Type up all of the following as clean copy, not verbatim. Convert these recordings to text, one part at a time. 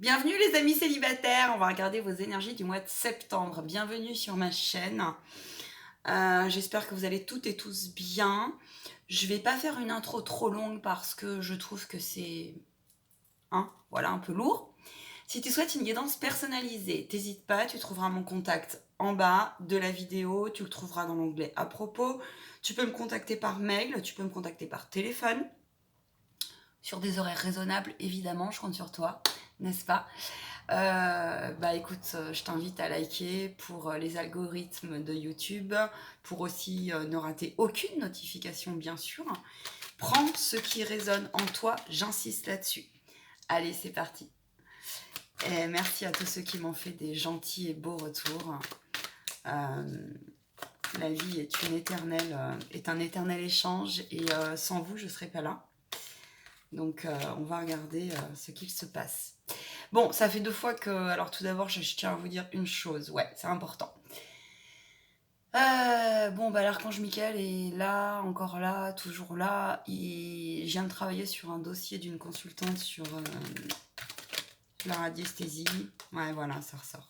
Bienvenue les amis célibataires, on va regarder vos énergies du mois de septembre. Bienvenue sur ma chaîne. J'espère que vous allez toutes et tous bien. Je vais pas faire une intro trop longue parce que je trouve que c'est voilà, un peu lourd. Si tu souhaites une guidance personnalisée, t'hésites pas, tu trouveras mon contact en bas de la vidéo, tu le trouveras dans l'onglet à propos. Tu peux me contacter par mail, tu peux me contacter par téléphone. Sur des horaires raisonnables, évidemment, je compte sur toi, n'est-ce pas? Bah écoute, je t'invite à liker pour les algorithmes de YouTube, pour aussi ne rater aucune notification, bien sûr. Prends ce qui résonne en toi, j'insiste là-dessus. Allez, c'est parti. Et merci à tous ceux qui m'ont fait des gentils et beaux retours. La vie est un éternel échange et sans vous, je ne serais pas là. Donc, on va regarder ce qu'il se passe. Bon, ça fait 2 fois que... Alors tout d'abord, je tiens à vous dire une chose. Ouais, c'est important. Bon, bah l'archange Michael est là, encore là, toujours là. Je viens de travailler sur un dossier d'une consultante sur la radiesthésie. Ouais, voilà, ça ressort.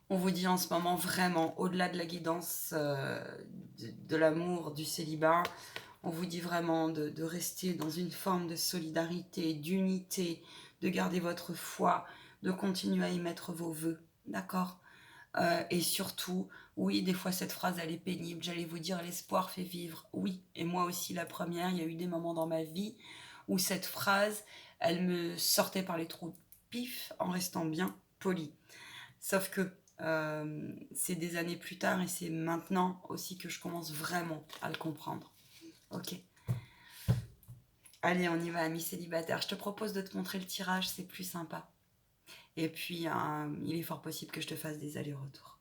On vous dit en ce moment vraiment, au-delà de la guidance de l'amour, du célibat, on vous dit vraiment de rester dans une forme de solidarité, d'unité, de garder votre foi, de continuer à y mettre vos vœux, d'accord? Et surtout, oui, des fois cette phrase elle est pénible, j'allais vous dire l'espoir fait vivre, oui, et moi aussi la première, il y a eu des moments dans ma vie où cette phrase, elle me sortait par les trous de pif en restant bien polie. Sauf que c'est des années plus tard et c'est maintenant aussi que je commence vraiment à le comprendre. Ok. Allez, on y va, amis célibataires. Je te propose de te montrer le tirage, c'est plus sympa. Et puis, il est fort possible que je te fasse des allers-retours.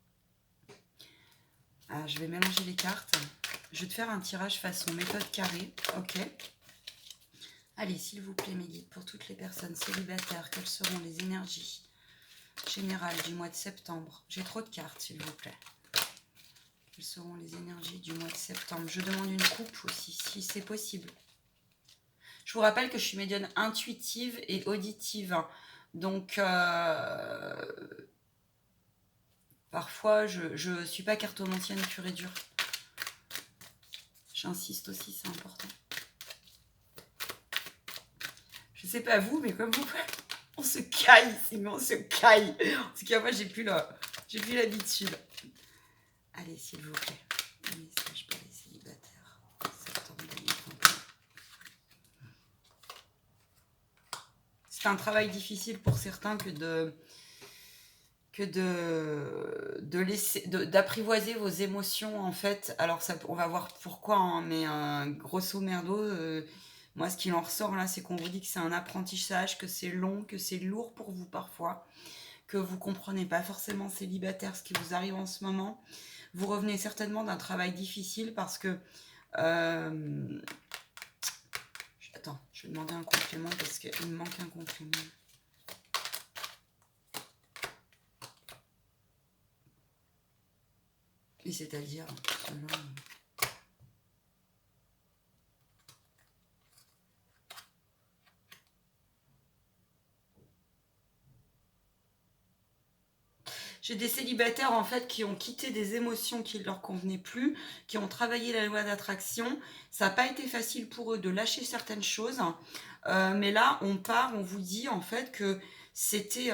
Je vais mélanger les cartes. Je vais te faire un tirage façon méthode carrée. Ok. Allez, s'il vous plaît, mes guides, pour toutes les personnes célibataires, quelles seront les énergies générales du mois de septembre? J'ai trop de cartes, s'il vous plaît. Quelles seront les énergies du mois de septembre? Je demande une coupe aussi, si c'est possible. Je vous rappelle que je suis médium intuitive et auditive. Donc, parfois, je ne suis pas cartomancienne pure et dure. J'insiste aussi, c'est important. Je sais pas vous, mais comme vous, on se caille ici, mais on se caille. En tout cas, moi, j'ai plus l'habitude. Allez, s'il vous plaît. Un message pour les célibataires. Septembre 2021. C'est un travail difficile pour certains que d'apprivoiser vos émotions en fait. Alors ça, on va voir pourquoi, hein, mais grosso merdo, moi ce qu'il en ressort là, c'est qu'on vous dit que c'est un apprentissage, que c'est long, que c'est lourd pour vous parfois, que vous comprenez pas forcément célibataire ce qui vous arrive en ce moment. Vous revenez certainement d'un travail difficile parce que attends, je vais demander un complément parce qu'il me manque un complément. Et c'est-à-dire, j'ai des célibataires en fait qui ont quitté des émotions qui ne leur convenaient plus, qui ont travaillé la loi d'attraction. Ça n'a pas été facile pour eux de lâcher certaines choses. Mais là, on vous dit en fait que c'était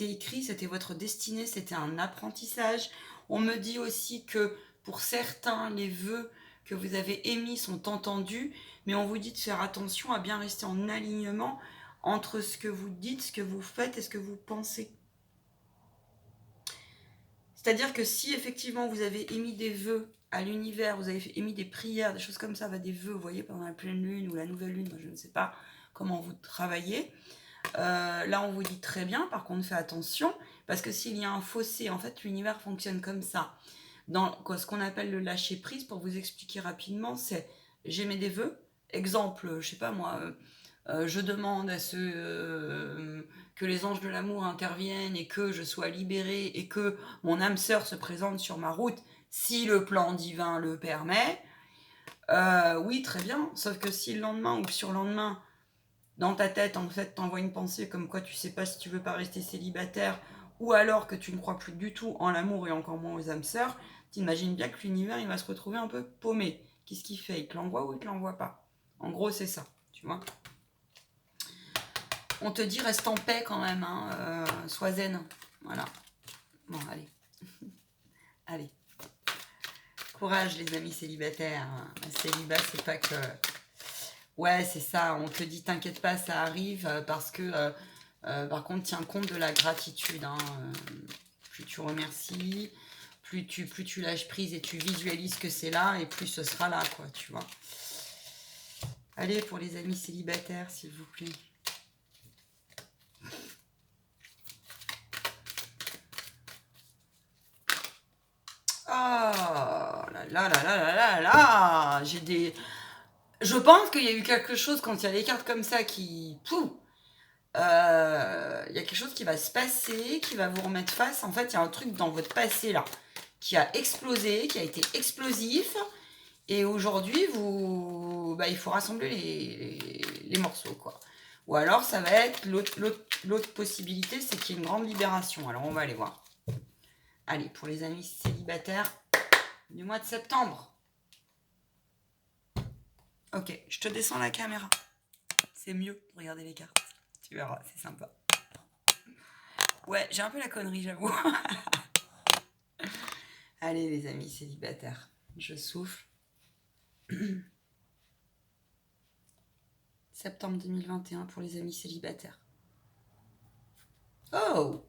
écrit, c'était votre destinée, c'était un apprentissage. On me dit aussi que pour certains, les vœux que vous avez émis sont entendus, mais on vous dit de faire attention à bien rester en alignement entre ce que vous dites, ce que vous faites et ce que vous pensez. C'est-à-dire que si effectivement vous avez émis des vœux à l'univers, vous avez émis des prières, des choses comme ça, des vœux, vous voyez, pendant la pleine lune ou la nouvelle lune, moi, je ne sais pas comment vous travaillez. Là, on vous dit très bien, par contre, faites attention, parce que s'il y a un fossé, en fait, l'univers fonctionne comme ça. Dans ce qu'on appelle le lâcher prise, pour vous expliquer rapidement, c'est j'émets des vœux. Exemple, je sais pas moi, je demande à que les anges de l'amour interviennent et que je sois libérée et que mon âme sœur se présente sur ma route si le plan divin le permet. Oui, très bien. Sauf que si le lendemain ou le surlendemain, dans ta tête, en fait, t'envoies une pensée comme quoi tu sais pas si tu veux pas rester célibataire, ou alors que tu ne crois plus du tout en l'amour et encore moins aux âmes sœurs, t'imagines bien que l'univers, il va se retrouver un peu paumé. Qu'est-ce qu'il fait? Il te l'envoie ou il te l'envoie pas? En gros, c'est ça, tu vois. On te dit reste en paix quand même, hein, sois zen. Voilà. Bon, allez. Allez. Courage les amis célibataires. Un célibat, c'est pas que... Ouais, c'est ça, on te dit t'inquiète pas, ça arrive, parce que par contre, tiens compte de la gratitude, hein, plus tu remercies, plus tu lâches prise et tu visualises que c'est là, et plus ce sera là, quoi, tu vois. Allez, pour les amis célibataires, s'il vous plaît. Oh là là là là là là là, j'ai des... Je pense qu'il y a eu quelque chose quand il y a les cartes comme ça qui... Pouh, il y a quelque chose qui va se passer, qui va vous remettre face. En fait, il y a un truc dans votre passé là qui a explosé, qui a été explosif. Et aujourd'hui, il faut rassembler les morceaux, quoi. Ou alors, ça va être l'autre possibilité, c'est qu'il y ait une grande libération. Alors, on va aller voir. Allez, pour les amis célibataires du mois de septembre. Ok, je te descends la caméra. C'est mieux de regarder les cartes. Tu verras, c'est sympa. Ouais, j'ai un peu la connerie, j'avoue. Allez, les amis célibataires, je souffle. Septembre 2021 pour les amis célibataires. Oh,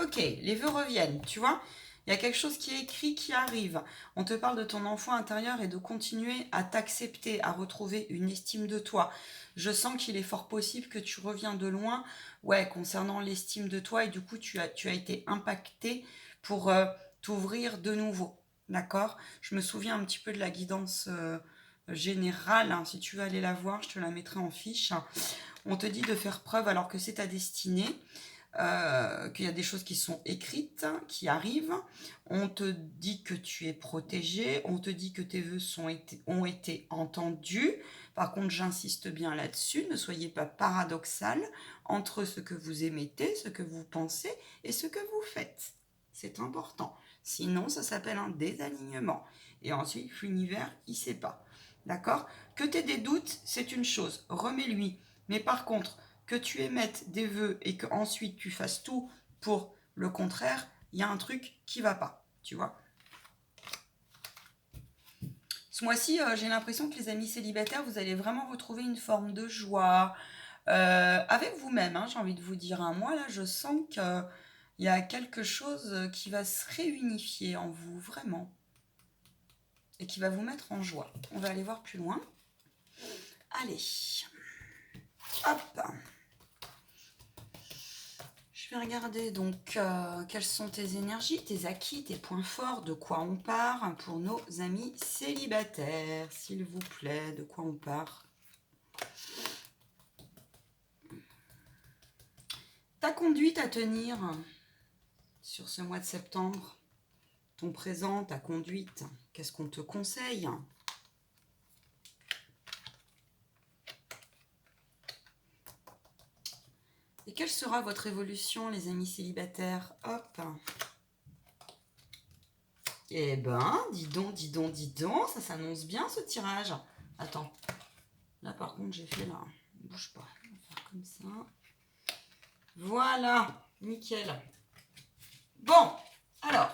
ok, les vœux reviennent, tu vois. Il y a quelque chose qui est écrit qui arrive. On te parle de ton enfant intérieur et de continuer à t'accepter, à retrouver une estime de toi. Je sens qu'il est fort possible que tu reviens de loin, ouais, concernant l'estime de toi, et du coup, tu as été impacté pour t'ouvrir de nouveau. D'accord? Je me souviens un petit peu de la guidance générale, hein. Si tu veux aller la voir, je te la mettrai en fiche. On te dit de faire preuve alors que c'est ta destinée. Qu'il y a des choses qui sont écrites, qui arrivent. On te dit que tu es protégé, on te dit que tes vœux ont été entendus. Par contre, j'insiste bien là-dessus, ne soyez pas paradoxal entre ce que vous émettez, ce que vous pensez et ce que vous faites. C'est important. Sinon, ça s'appelle un désalignement. Et ensuite, l'univers, il ne sait pas. D'accord? Que tu aies des doutes, c'est une chose. Remets-lui. Mais par contre, que tu émettes des vœux et que ensuite tu fasses tout pour le contraire, il y a un truc qui va pas, tu vois. Ce mois-ci, j'ai l'impression que les amis célibataires, vous allez vraiment retrouver une forme de joie avec vous-même, hein, j'ai envie de vous dire. Un mois, là, je sens qu'il y a quelque chose qui va se réunifier en vous, vraiment, et qui va vous mettre en joie. On va aller voir plus loin. Allez, hop. Je vais regarder donc quelles sont tes énergies, tes acquis, tes points forts, de quoi on part pour nos amis célibataires, s'il vous plaît, de quoi on part. Ta conduite à tenir sur ce mois de septembre, ton présent, ta conduite, qu'est-ce qu'on te conseille ? Et quelle sera votre évolution, les amis célibataires ? Hop. Eh ben, dis donc, dis donc, dis donc, ça s'annonce bien ce tirage. Attends, là par contre j'ai fait là, bouge pas, on va faire comme ça. Voilà, nickel. Bon, alors,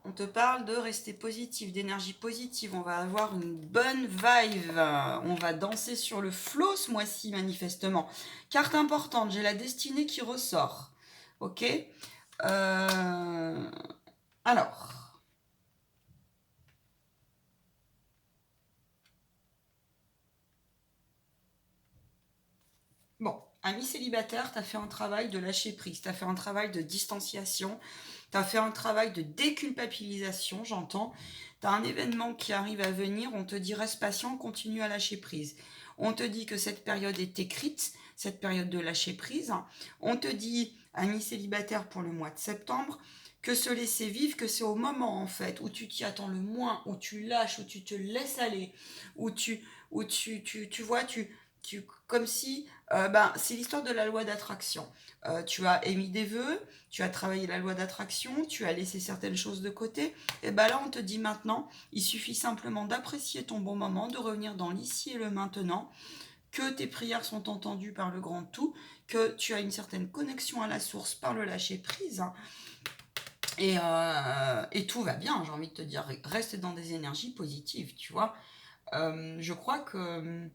on te parle de rester positif, d'énergie positive. On va avoir une bonne vibe. On va danser sur le flow ce mois-ci, manifestement. Carte importante, j'ai la destinée qui ressort. Ok. Alors. Bon, ami célibataire, tu as fait un travail de lâcher prise, tu as fait un travail de distanciation, tu as fait un travail de déculpabilisation, j'entends. Tu as un événement qui arrive à venir, on te dit reste patient, continue à lâcher prise. On te dit que cette période est écrite, cette période de lâcher prise. On te dit, ami célibataire pour le mois de septembre, que se laisser vivre, que c'est au moment en fait où tu t'y attends le moins, où tu lâches, où tu te laisses aller, où tu où tu vois, comme si, c'est l'histoire de la loi d'attraction. Tu as émis des vœux, tu as travaillé la loi d'attraction, tu as laissé certaines choses de côté, et ben là on te dit maintenant, il suffit simplement d'apprécier ton bon moment, de revenir dans l'ici et le maintenant, que tes prières sont entendues par le grand tout, que tu as une certaine connexion à la source par le lâcher prise, hein, et tout va bien, j'ai envie de te dire, reste dans des énergies positives, tu vois. Je crois que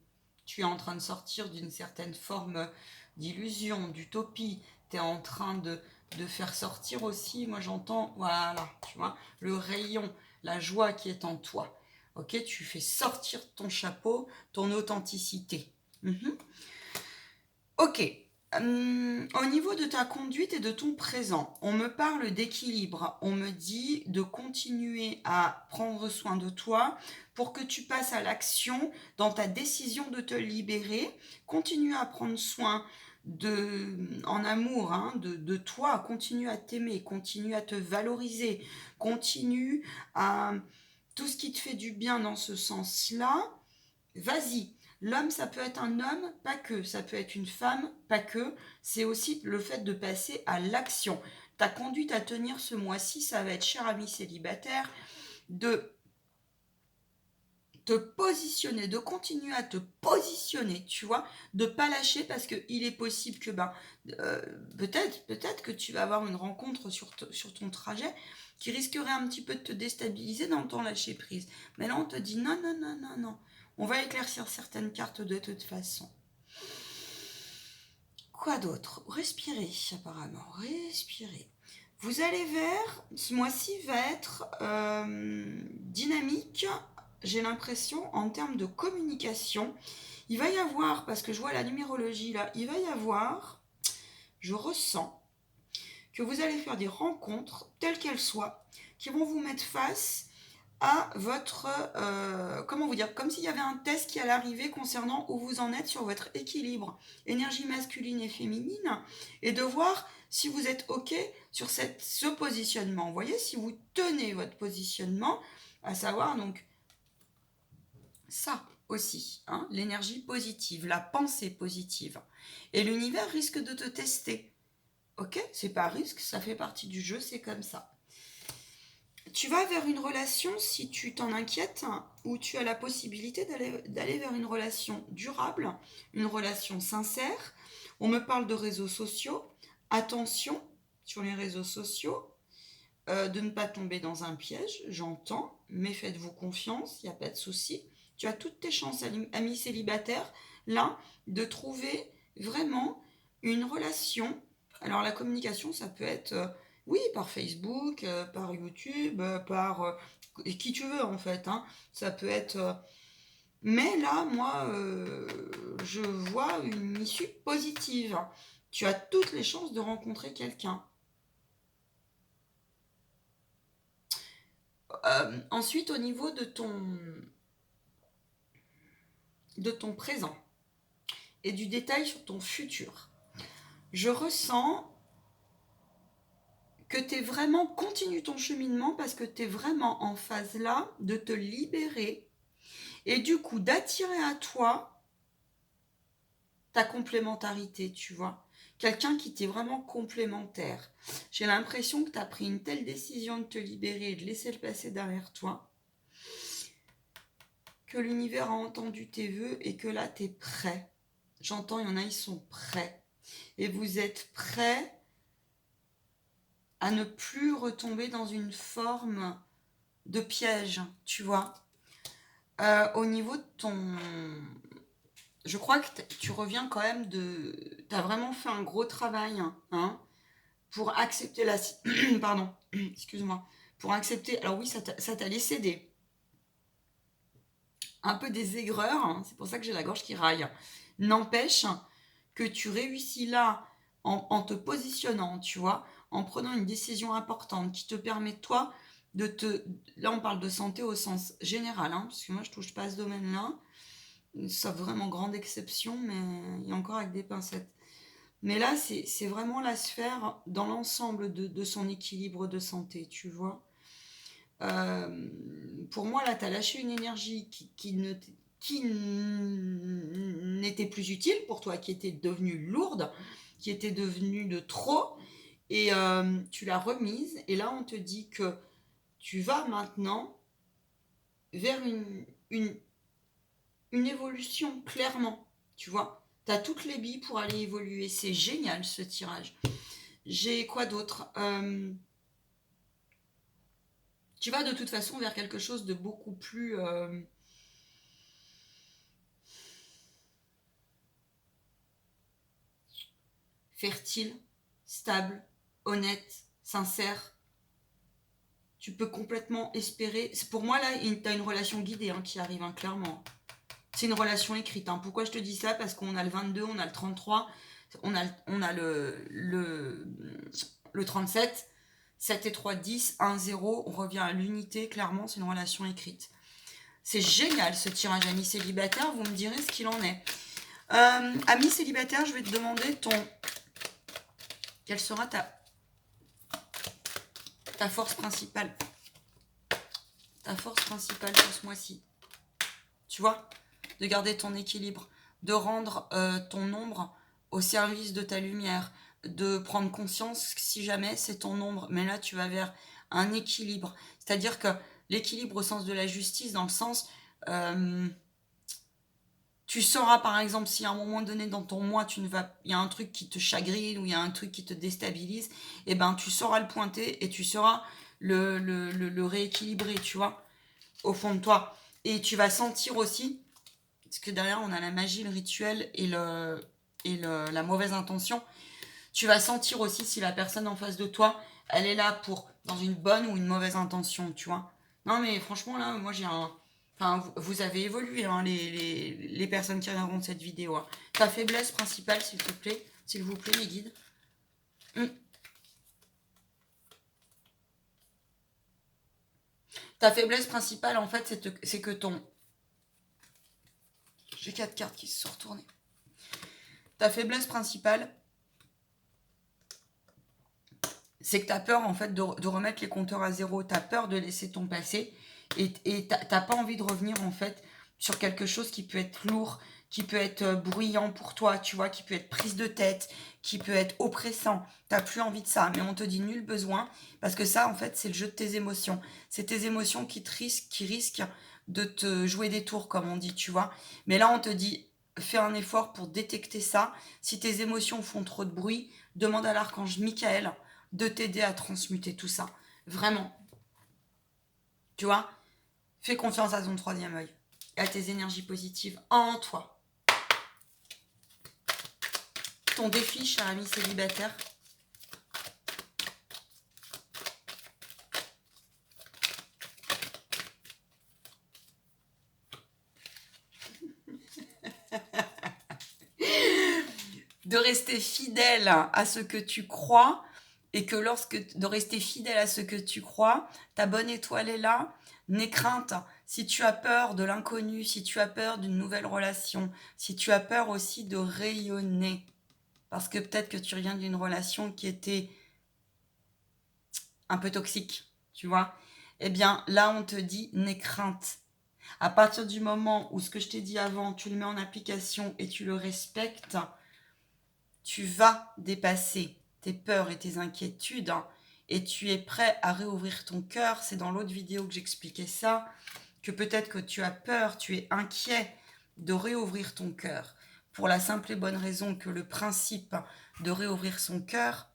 tu es en train de sortir d'une certaine forme d'illusion, d'utopie, tu es en train de faire sortir aussi, moi j'entends, voilà, tu vois, le rayon, la joie qui est en toi. Ok, tu fais sortir ton chapeau, ton authenticité. Mhm. Ok. Au niveau de ta conduite et de ton présent, on me parle d'équilibre. On me dit de continuer à prendre soin de toi pour que tu passes à l'action dans ta décision de te libérer. Continue à prendre soin en amour, hein, de toi. Continue à t'aimer, continue à te valoriser, continue à tout ce qui te fait du bien dans ce sens-là. Vas-y. L'homme, ça peut être un homme, pas que. Ça peut être une femme, pas que. C'est aussi le fait de passer à l'action. Ta conduite à tenir ce mois-ci, ça va être, cher ami célibataire, de te positionner, de continuer à te positionner, tu vois, de pas lâcher parce qu'il est possible que, euh, peut-être que tu vas avoir une rencontre sur ton trajet qui risquerait un petit peu de te déstabiliser dans ton lâcher prise. Mais là, on te dit non, non, non, non, non. On va éclaircir certaines cartes de toute façon. Quoi d'autre? Respirer, apparemment. Respirer. Vous allez vers, ce mois-ci va être dynamique, j'ai l'impression, en termes de communication. Il va y avoir, parce que je vois la numérologie là, il va y avoir, je ressens, que vous allez faire des rencontres, telles qu'elles soient, qui vont vous mettre face à votre, comment vous dire, comme s'il y avait un test qui allait arriver concernant où vous en êtes sur votre équilibre, énergie masculine et féminine, et de voir si vous êtes OK sur ce positionnement. Vous voyez, si vous tenez votre positionnement, à savoir donc ça aussi, hein, l'énergie positive, la pensée positive. Et l'univers risque de te tester. OK, c'est pas risque, ça fait partie du jeu, c'est comme ça. Tu vas vers une relation si tu t'en inquiètes, ou tu as la possibilité d'aller vers une relation durable, une relation sincère. On me parle de réseaux sociaux. Attention sur les réseaux sociaux, de ne pas tomber dans un piège, j'entends, mais faites-vous confiance, il n'y a pas de souci. Tu as toutes tes chances, ami célibataire, là, de trouver vraiment une relation. Alors la communication, ça peut être, oui, par Facebook, par YouTube, par qui tu veux en fait, hein. Ça peut être... mais là, moi, je vois une issue positive. Tu as toutes les chances de rencontrer quelqu'un. Ensuite, au niveau de ton présent et du détail sur ton futur, je ressens que tu es vraiment, continue ton cheminement parce que tu es vraiment en phase là de te libérer et du coup d'attirer à toi ta complémentarité, tu vois. Quelqu'un qui t'est vraiment complémentaire. J'ai l'impression que tu as pris une telle décision de te libérer et de laisser le passé derrière toi, que l'univers a entendu tes vœux et que là, tu es prêt. J'entends, il y en a, ils sont prêts. Et vous êtes prêts à ne plus retomber dans une forme de piège, tu vois. Au niveau de ton... Je crois que tu reviens quand même de... Tu as vraiment fait un gros travail, hein, pour accepter la... Pardon, excuse-moi. Pour accepter... Alors oui, ça t'a laissé un peu des aigreurs, hein, c'est pour ça que j'ai la gorge qui raille. N'empêche que tu réussis là en te positionnant, tu vois, en prenant une décision importante qui te permet, toi, de te... Là, on parle de santé au sens général, hein, parce que moi, je touche pas à ce domaine-là, sauf vraiment grande exception, mais il y a encore avec des pincettes. Mais là, c'est vraiment la sphère dans l'ensemble de son équilibre de santé, tu vois. Pour moi, là, tu as lâché une énergie qui n'était plus utile pour toi, qui était devenue lourde, qui était devenue de trop, et tu l'as remise, et là on te dit que tu vas maintenant vers une évolution, clairement, tu vois. Tu as toutes les billes pour aller évoluer, c'est génial ce tirage. J'ai quoi d'autre Tu vas de toute façon vers quelque chose de beaucoup plus fertile, stable, honnête, sincère. Tu peux complètement espérer. Pour moi, là, tu as une relation guidée qui arrive, clairement. C'est une relation écrite. Pourquoi je te dis ça? Parce qu'on a le 22, on a le 33, on a le 37, 7 et 3, 10, 1, 0. On revient à l'unité, clairement, c'est une relation écrite. C'est génial ce tirage, amis célibataires, vous me direz ce qu'il en est. Amis célibataires, je vais te demander quelle sera ta force principale. Ta force principale pour ce mois-ci. Tu vois? De garder ton équilibre, de rendre ton ombre au service de ta lumière, de prendre conscience que si jamais c'est ton ombre, mais là tu vas vers un équilibre. C'est-à-dire que l'équilibre au sens de la justice, dans le sens... tu sauras par exemple si à un moment donné dans ton mois il y a un truc qui te chagrine ou il y a un truc qui te déstabilise, et ben tu sauras le pointer et tu sauras le rééquilibrer, tu vois, au fond de toi. Et tu vas sentir aussi, parce que derrière on a la magie, le rituel et la mauvaise intention. Tu vas sentir aussi si la personne en face de toi, elle est là dans une bonne ou une mauvaise intention, tu vois. Non mais franchement là, moi j'ai un... Enfin, vous avez évolué, les personnes qui regarderont cette vidéo. Ta faiblesse principale, s'il vous plaît, mes guides. Ta faiblesse principale, en fait, c'est que ton... J'ai 4 cartes qui se sont retournées. Ta faiblesse principale, c'est que tu as peur, en fait, de remettre les compteurs à zéro. Tu as peur de laisser ton passé. Et tu n'as pas envie de revenir, en fait, sur quelque chose qui peut être lourd, qui peut être bruyant pour toi, tu vois, qui peut être prise de tête, qui peut être oppressant. Tu n'as plus envie de ça, mais on te dit nul besoin, parce que ça, en fait, c'est le jeu de tes émotions. C'est tes émotions qui risquent de te jouer des tours, comme on dit, tu vois. Mais là, on te dit, fais un effort pour détecter ça. Si tes émotions font trop de bruit, demande à l'archange Michael de t'aider à transmuter tout ça. Vraiment. Tu vois, fais confiance à ton troisième œil et à tes énergies positives en toi. Ton défi, cher ami célibataire, de rester fidèle à ce que tu crois, et que de rester fidèle à ce que tu crois, ta bonne étoile est là. N'aie crainte. Si tu as peur de l'inconnu, si tu as peur d'une nouvelle relation, si tu as peur aussi de rayonner, parce que peut-être que tu reviens d'une relation qui était un peu toxique, tu vois, eh bien là on te dit n'aie crainte. À partir du moment où ce que je t'ai dit avant, tu le mets en application et tu le respectes, tu vas dépasser tes peurs et tes inquiétudes, et tu es prêt à réouvrir ton cœur. C'est dans l'autre vidéo que j'expliquais ça, que peut-être que tu as peur, tu es inquiet de réouvrir ton cœur, pour la simple et bonne raison que le principe de réouvrir son cœur,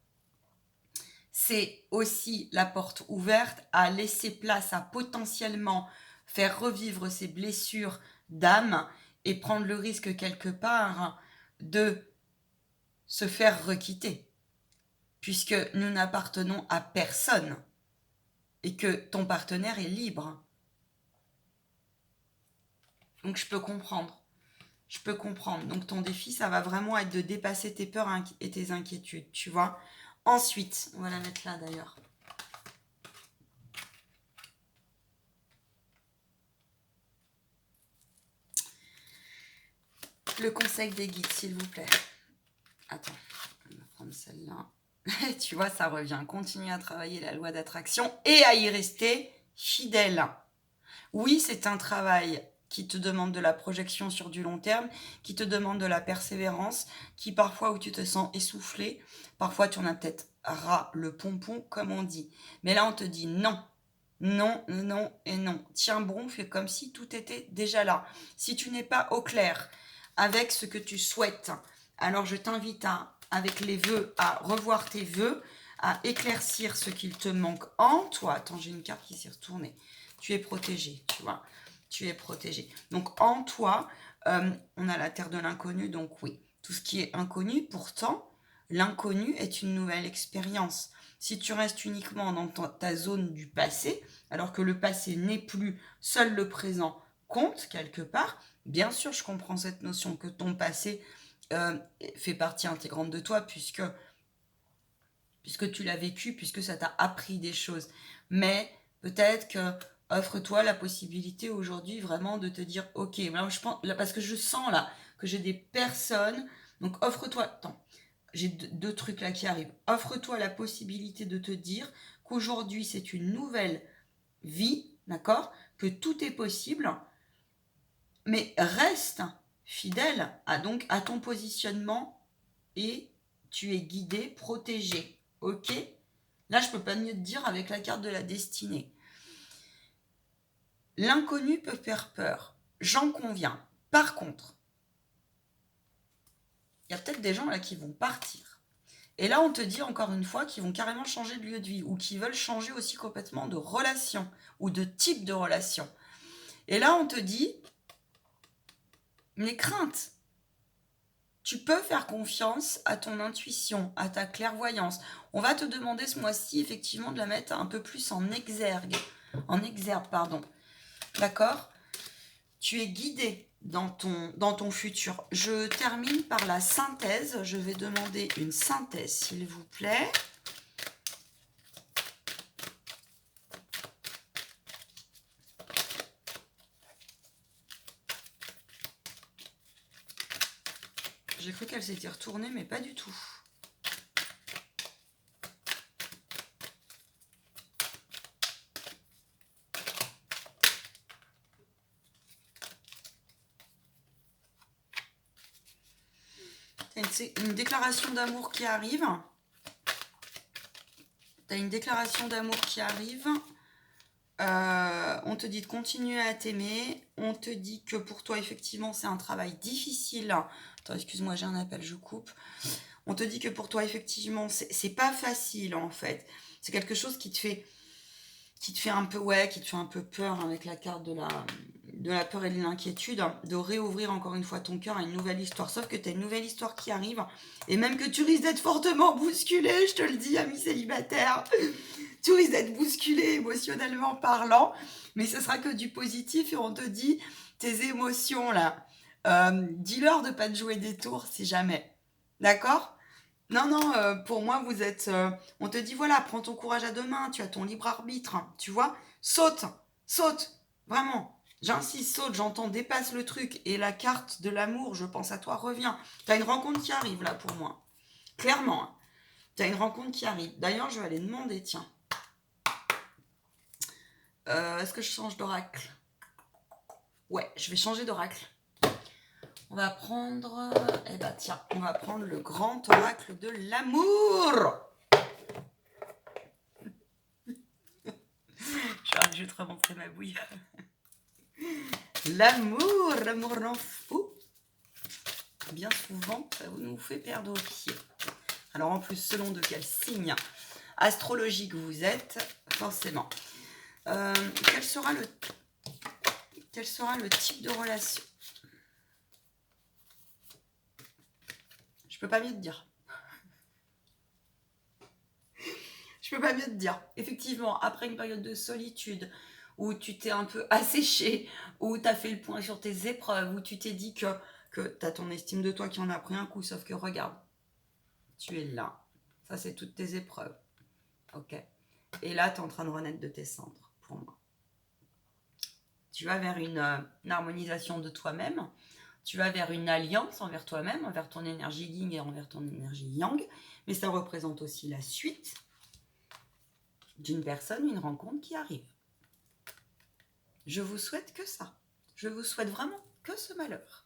c'est aussi la porte ouverte à laisser place à potentiellement faire revivre ces blessures d'âme, et prendre le risque quelque part de se faire requitter, puisque nous n'appartenons à personne et que ton partenaire est libre. Donc je peux comprendre. Donc ton défi, ça va vraiment être de dépasser tes peurs et tes inquiétudes, tu vois. Ensuite, on va la mettre là d'ailleurs. Le conseil des guides, s'il vous plaît. Attends, je vais prendre celle-là. Tu vois, ça revient. Continuer à travailler la loi d'attraction et à y rester fidèle. Oui, c'est un travail qui te demande de la projection sur du long terme, qui te demande de la persévérance, qui parfois où tu te sens essoufflé, parfois tu en as peut-être ras le pompon, comme on dit. Mais là, on te dit non. Non, non et non. Tiens bon, fais comme si tout était déjà là. Si tu n'es pas au clair avec ce que tu souhaites, alors je t'invite avec les vœux, à revoir tes vœux, à éclaircir ce qu'il te manque en toi. Attends, j'ai une carte qui s'est retournée. Tu es protégé, tu vois. Tu es protégé. Donc en toi, on a la terre de l'inconnu, donc oui. Tout ce qui est inconnu, pourtant, l'inconnu est une nouvelle expérience. Si tu restes uniquement dans ta zone du passé, alors que le passé n'est plus, seul le présent compte quelque part, bien sûr, je comprends cette notion que ton passé fait partie intégrante de toi, puisque tu l'as vécu, puisque ça t'a appris des choses. Mais peut-être que offre-toi la possibilité aujourd'hui vraiment de te dire, ok, là, je pense, là, parce que je sens là que j'ai des personnes, donc offre-toi, attends, j'ai deux trucs là qui arrivent. Offre-toi la possibilité de te dire qu'aujourd'hui c'est une nouvelle vie, d'accord, que tout est possible, mais reste fidèle à ton positionnement et tu es guidé, protégé, ok. Là, je peux pas mieux te dire avec la carte de la destinée. L'inconnu peut faire peur, j'en conviens. Par contre, il y a peut-être des gens là qui vont partir. Et là, on te dit encore une fois qu'ils vont carrément changer de lieu de vie ou qu'ils veulent changer aussi complètement de relation ou de type de relation. Et là, on te dit, les craintes. Tu peux faire confiance à ton intuition, à ta clairvoyance. On va te demander ce mois-ci, effectivement, de la mettre un peu plus en exergue. En exergue, pardon. D'accord ? Tu es guidé dans ton futur. Je termine par la synthèse. Je vais demander une synthèse, s'il vous plaît. J'ai cru qu'elle s'était retournée, mais pas du tout. C'est une déclaration d'amour qui arrive. Tu as une déclaration d'amour qui arrive. On te dit de continuer à t'aimer. On te dit que pour toi, effectivement, c'est un travail difficile. Attends, excuse-moi, j'ai un appel, je coupe. On te dit que pour toi, effectivement, c'est pas facile, en fait. C'est quelque chose qui te fait un peu, qui te fait un peu peur avec la carte de la peur et de l'inquiétude, de réouvrir encore une fois ton cœur à une nouvelle histoire. Sauf que tu as une nouvelle histoire qui arrive et même que tu risques d'être fortement bousculé, je te le dis, ami célibataire. Tu risques d'être bousculé émotionnellement parlant, mais ce sera que du positif et on te dit tes émotions là. Dis-leur de pas te jouer des tours si jamais. D'accord ? Non, non, pour moi, vous êtes... on te dit, voilà, prends ton courage à deux mains, tu as ton libre arbitre, hein, tu vois. Saute, saute, vraiment. J'insiste, saute, j'entends, dépasse le truc. Et la carte de l'amour, je pense à toi, revient. Tu as une rencontre qui arrive, là, pour moi. Clairement, hein. Tu as une rencontre qui arrive. D'ailleurs, je vais aller demander, tiens. Est-ce que je change d'oracle ? Ouais, je vais changer d'oracle. On va prendre... Eh ben, tiens, on va prendre le grand oracle de l'amour. Je vais te remontrer ma bouille. L'amour n'en fout. Bien souvent, ça nous fait perdre pied. Alors en plus, selon de quel signe astrologique vous êtes, forcément. Quel sera le type de relation ? Je peux pas mieux te dire. Je peux pas mieux te dire. Effectivement, après une période de solitude, où tu t'es un peu asséché, où tu as fait le point sur tes épreuves, où tu t'es dit que tu as ton estime de toi qui en a pris un coup, sauf que regarde, tu es là. Ça, c'est toutes tes épreuves. Ok. Et là, tu es en train de renaître de tes cendres, pour moi. Tu vas vers une harmonisation de toi-même. Tu vas vers une alliance envers toi-même, envers ton énergie yin et envers ton énergie yang. Mais ça représente aussi la suite d'une personne, une rencontre qui arrive. Je vous souhaite que ça. Je vous souhaite vraiment que ce malheur.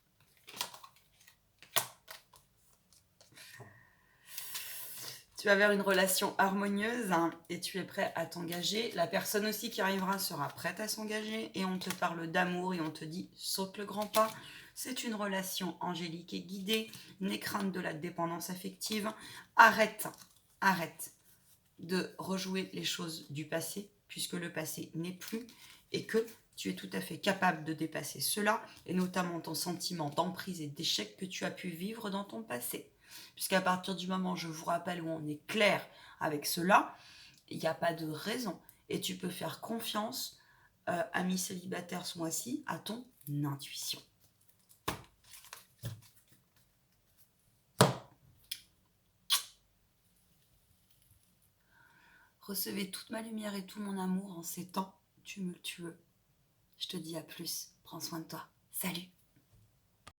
Tu vas vers une relation harmonieuse et tu es prêt à t'engager. La personne aussi qui arrivera sera prête à s'engager et on te parle d'amour et on te dit saute le grand pas. C'est une relation angélique et guidée. N'aie crainte de la dépendance affective. Arrête de rejouer les choses du passé puisque le passé n'est plus et que tu es tout à fait capable de dépasser cela et notamment ton sentiment d'emprise et d'échec que tu as pu vivre dans ton passé. Puisqu'à partir du moment, je vous rappelle, où on est clair avec cela, il n'y a pas de raison. Et tu peux faire confiance, amis célibataires ce mois-ci, à ton intuition. Recevez toute ma lumière et tout mon amour en ces temps tumultueux. Je te dis à plus. Prends soin de toi. Salut!